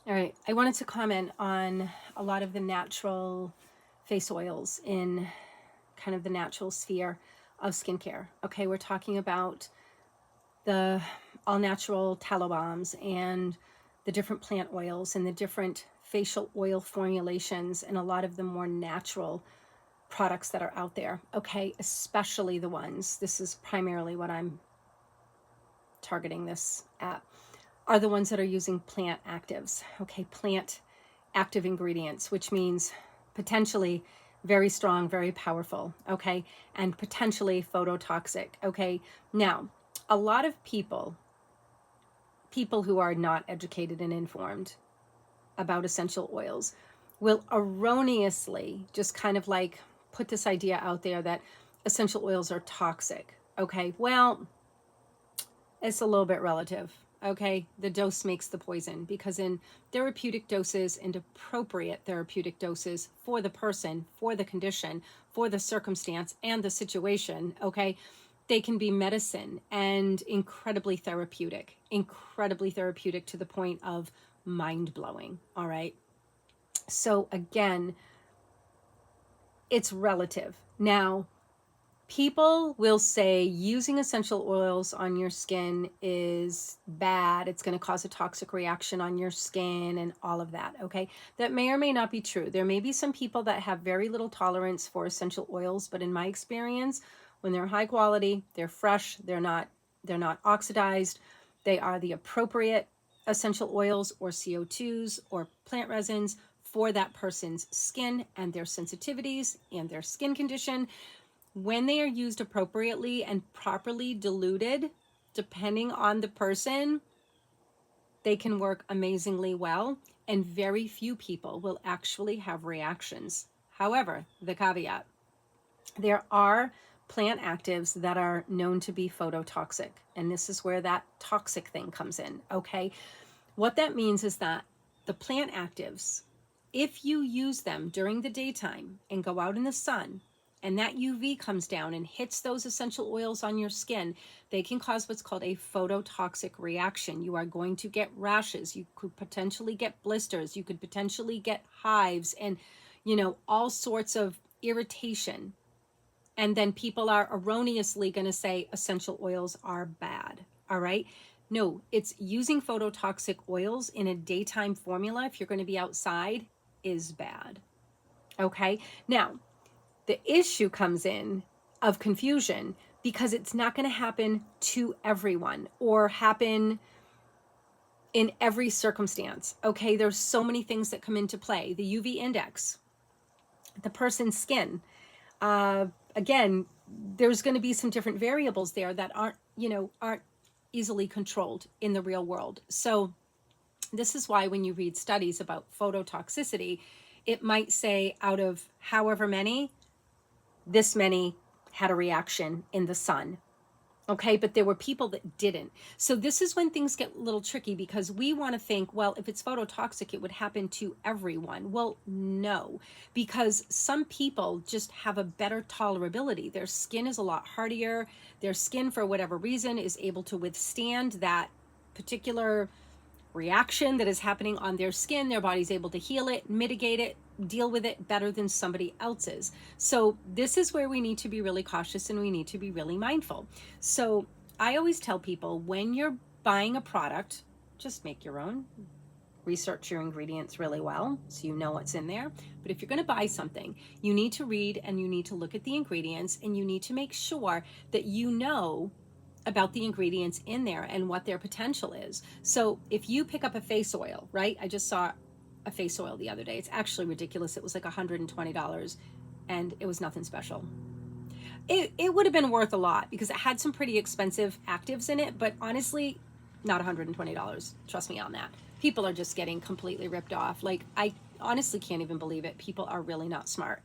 All right. I wanted to comment on a lot of the natural face oils in kind of the natural sphere of skincare. Okay. We're talking about the all natural tallow balms and the different plant oils and the different facial oil formulations and a lot of the more natural products that are out there. Okay. Especially the ones, this is primarily what I'm targeting this at, are the ones that are using plant actives. Okay. Plant active ingredients, which means potentially very strong, very powerful, okay, and potentially phototoxic, okay. Now, a lot of people who are not educated and informed about essential oils will erroneously just kind of like put this idea out there that essential oils are toxic. Okay, well, it's a little bit relative. Okay, the dose makes the poison, because in therapeutic doses and appropriate therapeutic doses for the person, for the condition, for the circumstance and the situation, okay, they can be medicine and incredibly therapeutic to the point of mind blowing. All right. So again, it's relative. Now, people will say using essential oils on your skin is bad. It's going to cause a toxic reaction on your skin and all of that. Okay. That may or may not be true. There may be some people that have very little tolerance for essential oils, but in my experience, when they're high quality, they're fresh, they're not oxidized, they are the appropriate essential oils or CO2s or plant resins for that person's skin and their sensitivities and their skin condition, when they are used appropriately and properly diluted, depending on the person, they can work amazingly well. And very few people will actually have reactions. However, the caveat, there are plant actives that are known to be phototoxic. And this is where that toxic thing comes in. Okay. What that means is that the plant actives, if you use them during the daytime and go out in the sun, and that UV comes down and hits those essential oils on your skin, they can cause what's called a phototoxic reaction. You are going to get rashes. You could potentially get blisters. You could potentially get hives and, all sorts of irritation. And then people are erroneously going to say essential oils are bad. All right. No, it's using phototoxic oils in a daytime formula, if you're going to be outside, is bad. Okay. Now, the issue comes in of confusion because it's not going to happen to everyone or happen in every circumstance. Okay. There's so many things that come into play: the UV index, the person's skin. Again, there's going to be some different variables there that aren't easily controlled in the real world. So this is why when you read studies about phototoxicity, it might say out of however many, this many had a reaction in the sun. Okay, but there were people that didn't. So this is when things get a little tricky, because we want to think, well, if it's phototoxic, it would happen to everyone. Well, no, because some people just have a better tolerability. Their skin is a lot hardier. Their skin, for whatever reason, is able to withstand that particular reaction that is happening on their skin. Their body's able to heal it, mitigate it, deal with it better than somebody else's. So this is where we need to be really cautious and we need to be really mindful. So I always tell people, when you're buying a product, just make your own. Research your ingredients really well so you know what's in there. But if you're going to buy something, you need to read and you need to look at the ingredients, and you need to make sure that you know about the ingredients in there and what their potential is. So if you pick up a face oil, right? I just saw a face oil the other day. It's actually ridiculous. It was like $120 and it was nothing special. It would have been worth a lot because it had some pretty expensive actives in it, but honestly, not $120. Trust me on that. People are just getting completely ripped off. Like, I honestly can't even believe it. People are really not smart,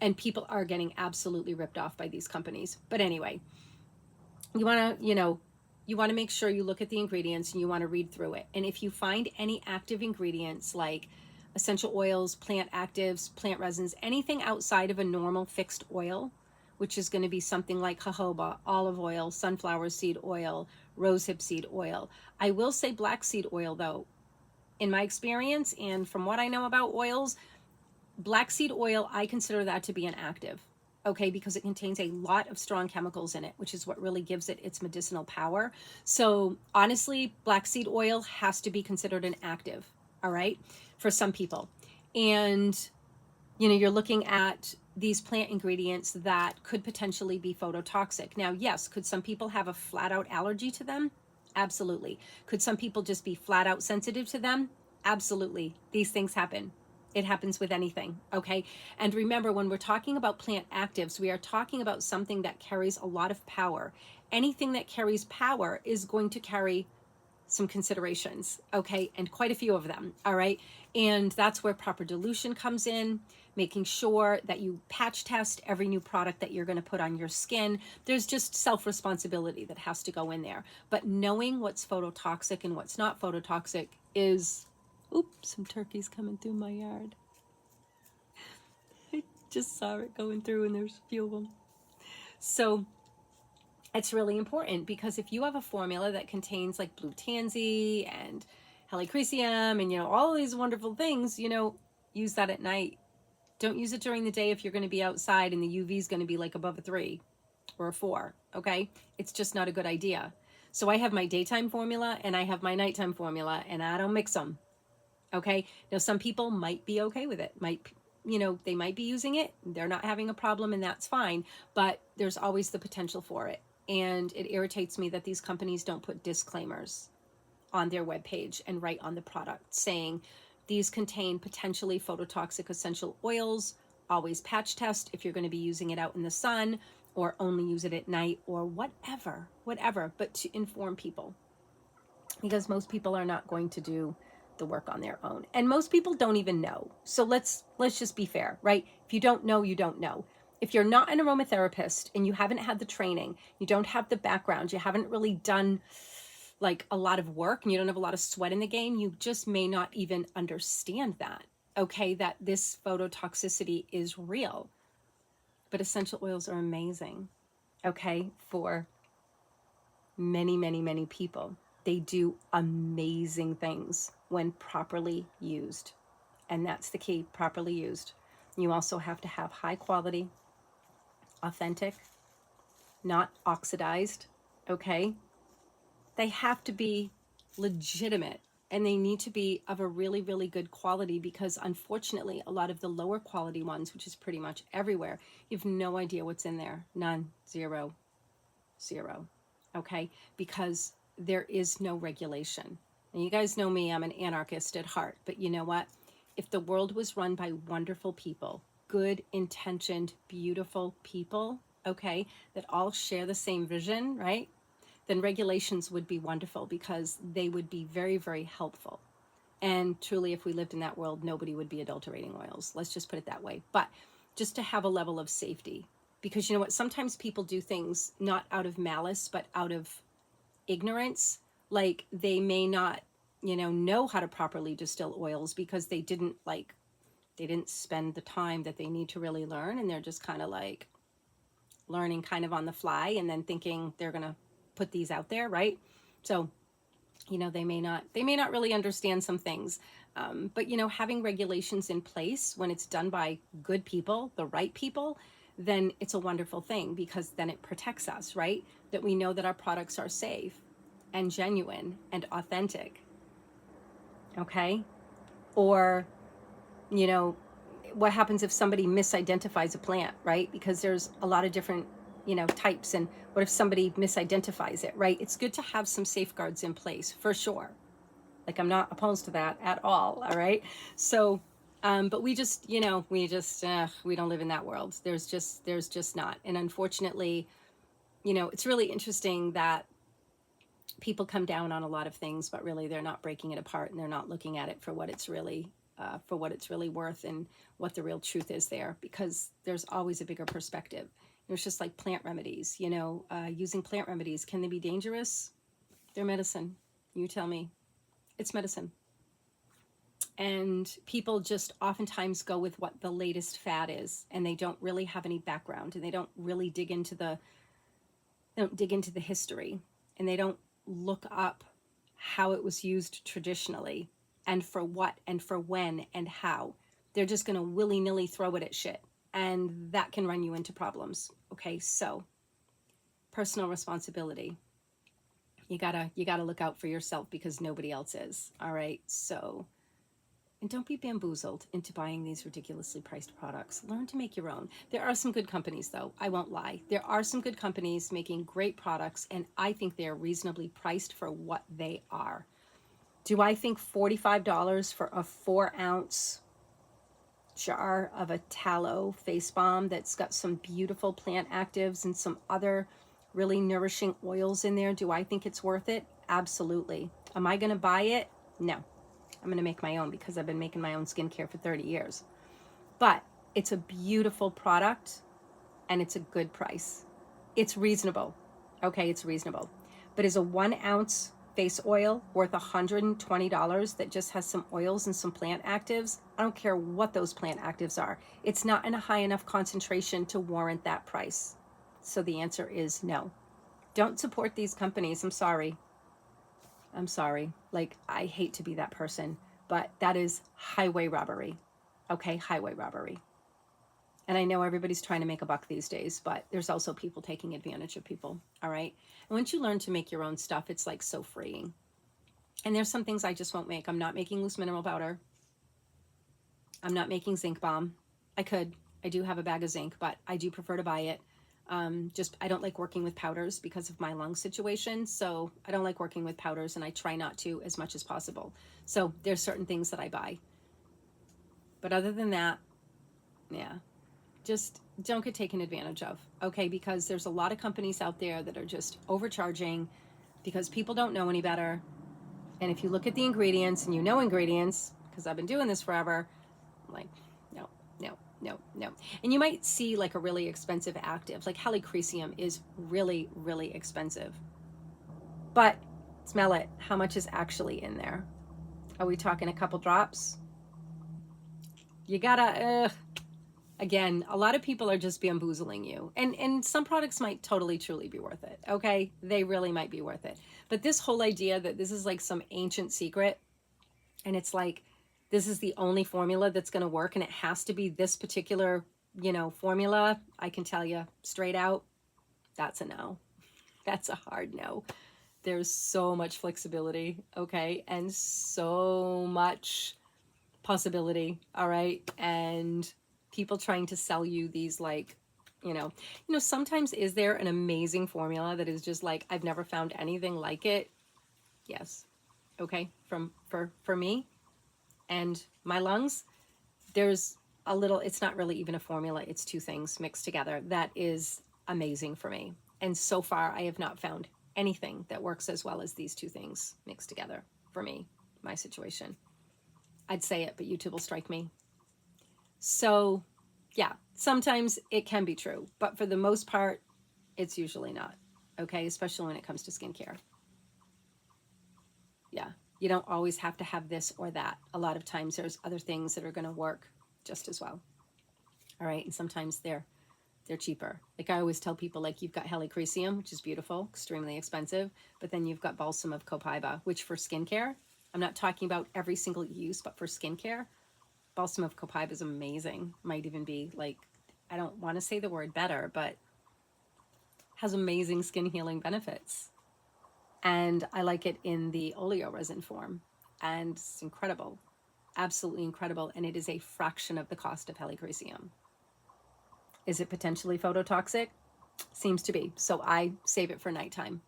and people are getting absolutely ripped off by these companies. But anyway, you want to, you want to make sure you look at the ingredients and you want to read through it. And if you find any active ingredients like essential oils, plant actives, plant resins, anything outside of a normal fixed oil, which is going to be something like jojoba, olive oil, sunflower seed oil, rosehip seed oil. I will say black seed oil, though, in my experience and from what I know about oils, black seed oil, I consider that to be an active, okay, because it contains a lot of strong chemicals in it, which is what really gives it its medicinal power. So honestly, black seed oil has to be considered an active, all right, for some people. And, you know, you're looking at these plant ingredients that could potentially be phototoxic. Now, yes, could some people have a flat out allergy to them? Absolutely. Could some people just be flat out sensitive to them? Absolutely. These things happen. It happens with anything, okay? And remember, when we're talking about plant actives, we are talking about something that carries a lot of power. Anything that carries power is going to carry some considerations, okay, and quite a few of them, all right? And that's where proper dilution comes in, making sure that you patch test every new product that you're going to put on your skin. There's just self-responsibility that has to go in there. But knowing what's phototoxic and what's not phototoxic is, oops, some turkeys coming through my yard. I just saw it going through and there's a few of them. So it's really important, because if you have a formula that contains like blue tansy and helichrysum and, you know, all of these wonderful things, you know, use that at night. Don't use it during the day if you're going to be outside and the UV is going to be like above a 3 or a 4, okay? It's just not a good idea. So I have my daytime formula and I have my nighttime formula, and I don't mix them, okay? Now, some people might be okay with it, you know, they might be using it, they're not having a problem, and that's fine, but there's always the potential for it. And it irritates me that these companies don't put disclaimers on their webpage and write on the product saying these contain potentially phototoxic essential oils. Always patch test if you're going to be using it out in the sun, or only use it at night, or whatever, but to inform people, because most people are not going to do the work on their own, and most people don't even know. So let's just be fair, right? If you don't know, you don't know. If you're not an aromatherapist and you haven't had the training, you don't have the background, you haven't really done like a lot of work, and you don't have a lot of sweat in the game, you just may not even understand that, okay, that this phototoxicity is real. But essential oils are amazing, okay, for many, many, many people. They do amazing things when properly used. And that's the key, properly used. You also have to have high quality, authentic, not oxidized, okay? They have to be legitimate, and they need to be of a really, really good quality, because unfortunately, a lot of the lower quality ones, which is pretty much everywhere, you have no idea what's in there. None, zero, okay? Because there is no regulation. And you guys know me, I'm an anarchist at heart, but you know what? If the world was run by wonderful people, good intentioned, beautiful people, okay, that all share the same vision, right? Then regulations would be wonderful, because they would be very, very helpful. And truly, if we lived in that world, nobody would be adulterating oils. Let's just put it that way. But just to have a level of safety, because you know what? Sometimes people do things not out of malice, but out of ignorance. Like they may not, you know how to properly distill oils, because they didn't spend the time that they need to really learn. And they're just kind of like learning kind of on the fly, and then thinking they're going to put these out there, right? So, you know, they may not really understand some things. But, you know, having regulations in place when it's done by good people, the right people, then it's a wonderful thing, because then it protects us, right? That we know that our products are safe and genuine and authentic, okay? Or, you know, what happens if somebody misidentifies a plant, right? Because there's a lot of different, you know, types. And what if somebody misidentifies it, right? It's good to have some safeguards in place, for sure. Like, I'm not opposed to that at all right? So, but we just, you know, we don't live in that world. There's just not. And unfortunately, you know, it's really interesting that people come down on a lot of things, but really they're not breaking it apart, and they're not looking at it for what it's really worth, and what the real truth is there, because there's always a bigger perspective. It's just like plant remedies, you know, using plant remedies. Can they be dangerous? They're medicine. You tell me. It's medicine. And people just oftentimes go with what the latest fad is, and they don't really have any background, and they don't really dig into the history, and they don't look up how it was used traditionally. and for what and for when and how. They're just going to willy-nilly throw it at shit. And that can run you into problems. Okay, so personal responsibility. You gotta look out for yourself because nobody else is. All right, so, and don't be bamboozled into buying these ridiculously priced products. Learn to make your own. There are some good companies, though. I won't lie. There are some good companies making great products, and I think they're reasonably priced for what they are. Do I think $45 for a 4-ounce jar of a tallow face balm that's got some beautiful plant actives and some other really nourishing oils in there, do I think it's worth it? Absolutely. Am I going to buy it? No. I'm going to make my own because I've been making my own skincare for 30 years. But it's a beautiful product and it's a good price. It's reasonable. Okay, it's reasonable. But is a 1-ounce face oil worth $120 that just has some oils and some plant actives? I don't care what those plant actives are. It's not in a high enough concentration to warrant that price. So the answer is no. Don't support these companies. I'm sorry. I'm sorry. Like, I hate to be that person, but that is highway robbery. Okay, highway robbery. And I know everybody's trying to make a buck these days, but there's also people taking advantage of people, all right? And once you learn to make your own stuff, it's like so freeing. And there's some things I just won't make. I'm not making loose mineral powder. I'm not making zinc balm. I could. I do have a bag of zinc, but I do prefer to buy it. I don't like working with powders because of my lung situation. So I don't like working with powders, and I try not to as much as possible. So there's certain things that I buy. But other than that, yeah. Just don't get taken advantage of, okay? Because there's a lot of companies out there that are just overcharging because people don't know any better. And if you look at the ingredients and you know ingredients, because I've been doing this forever, I'm like, no, no, no, no. And you might see like a really expensive active, like helichresium is really, really expensive. But smell it. How much is actually in there? Are we talking a couple drops? You gotta, again, a lot of people are just bamboozling you. And some products might totally, truly be worth it. Okay? They really might be worth it. But this whole idea that this is like some ancient secret, and it's like, this is the only formula that's going to work, and it has to be this particular, formula, I can tell you straight out, that's a no. That's a hard no. There's so much flexibility, okay? And so much possibility, all right? And people trying to sell you these like, sometimes is there an amazing formula that is just like, I've never found anything like it? Yes. Okay. For me and my lungs, there's a little, it's not really even a formula. It's two things mixed together. That is amazing for me. And so far I have not found anything that works as well as these two things mixed together for me, my situation. I'd say it, but YouTube will strike me. So yeah, sometimes it can be true, but for the most part, it's usually not. Okay, especially when it comes to skincare. Yeah, you don't always have to have this or that. A lot of times there's other things that are going to work just as well. All right, and sometimes they're cheaper. Like I always tell people, like you've got helichresium, which is beautiful, extremely expensive, but then you've got balsam of copaiba, which for skincare, I'm not talking about every single use, but for skincare, balsam of copaiba is amazing. Might even be like, I don't want to say the word better, but has amazing skin healing benefits. And I like it in the oleoresin form. And it's incredible. Absolutely incredible. And it is a fraction of the cost of helichresium. Is it potentially phototoxic? Seems to be. So I save it for nighttime.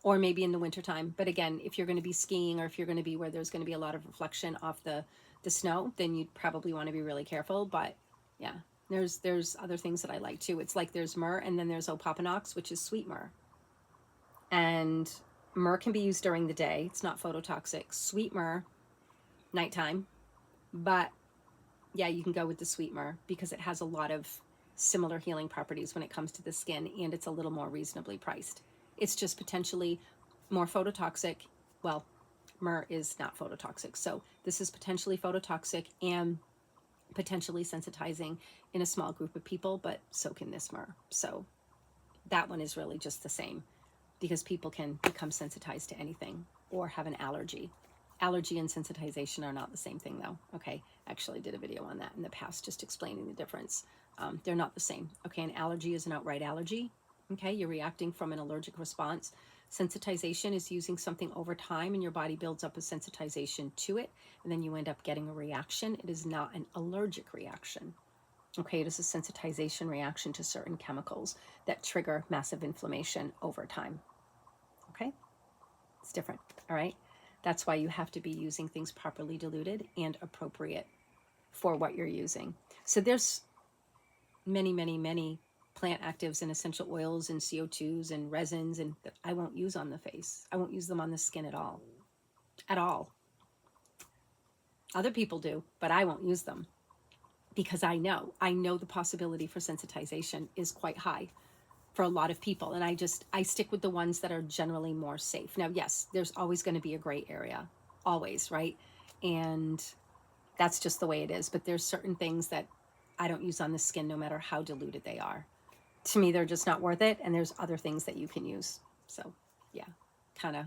Or maybe in the wintertime. But again, if you're going to be skiing or if you're going to be where there's going to be a lot of reflection off the snow, then you'd probably want to be really careful. But yeah, there's other things that I like too. It's like there's myrrh and then there's opopanox, which is sweet myrrh. And myrrh can be used during the day. It's not phototoxic. Sweet myrrh, nighttime. But yeah, you can go with the sweet myrrh because it has a lot of similar healing properties when it comes to the skin, and it's a little more reasonably priced. It's just potentially more phototoxic. Well, myrrh is not phototoxic. So this is potentially phototoxic and potentially sensitizing in a small group of people, but so can this myrrh. So that one is really just the same because people can become sensitized to anything or have an allergy. Allergy and sensitization are not the same thing, though. Okay, actually did a video on that in the past, just explaining the difference. They're not the same. Okay, an allergy is an outright allergy. Okay, you're reacting from an allergic response. Sensitization is using something over time and your body builds up a sensitization to it, and then you end up getting a reaction. It is not an allergic reaction. Okay, it is a sensitization reaction to certain chemicals that trigger massive inflammation over time. Okay, it's different. All right, that's why you have to be using things properly diluted and appropriate for what you're using. So there's many, many, many plant actives and essential oils and CO2s and resins and that I won't use on the face. I won't use them on the skin at all. At all. Other people do, but I won't use them because I know the possibility for sensitization is quite high for a lot of people. And I stick with the ones that are generally more safe. Now, yes, there's always going to be a gray area, always, right? And that's just the way it is. But there's certain things that I don't use on the skin no matter how diluted they are. To me, they're just not worth it. And there's other things that you can use. So yeah, kind of,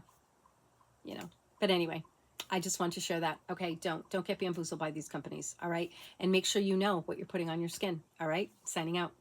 you know, but anyway, I just want to share that. Okay, don't get bamboozled by these companies. All right. And make sure you know what you're putting on your skin. All right. Signing out.